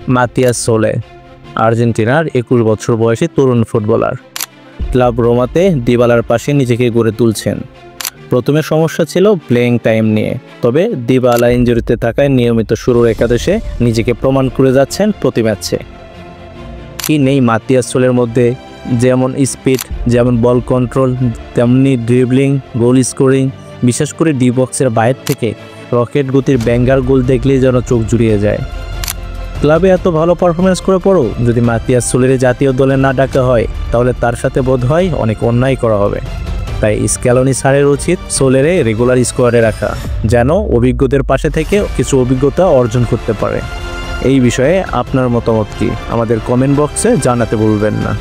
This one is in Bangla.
মাতিয়াস সোলে, আর্জেন্টিনার 21 বছর বয়সী তরুণ ফুটবলার। ক্লাব রোমাতে দিবালার পাশে নিজেকে গড়ে তুলছেন। প্রথমে সমস্যা ছিল প্লেয়িং টাইম নিয়ে, তবে দিবালা ইনজুরিতে থাকায় নিয়মিত শুরুর একাদশে নিজেকে প্রমাণ করে যাচ্ছেন প্রতি ম্যাচে। কি নেই মাতিয়াস সোলের মধ্যে? যেমন স্পিড, যেমন বল কন্ট্রোল, তেমনি ড্রিবলিং, গোল স্কোরিং, বিশেষ করে ডি বক্সের বাইরে থেকে রকেট গতির ব্যাঙ্গার গোল দেখলেই যেন চোখ জুড়িয়ে যায়। ক্লাবে এত ভালো পারফরমেন্স করে পড়ো যদি মাতিয়াস সোলের জাতীয় দলে না ডাকা হয়, তাহলে তার সাথে বোধ হয় অনেক অন্যায় করা হবে। তাই স্ক্যালোনি স্যারের উচিত সোলেরে রেগুলার স্কোয়াডে রাখা, যেন অভিজ্ঞদের পাশে থেকে কিছু অভিজ্ঞতা অর্জন করতে পারে। এই বিষয়ে আপনার মতামত কি? আমাদের কমেন্ট বক্সে জানাতে ভুলবেন না।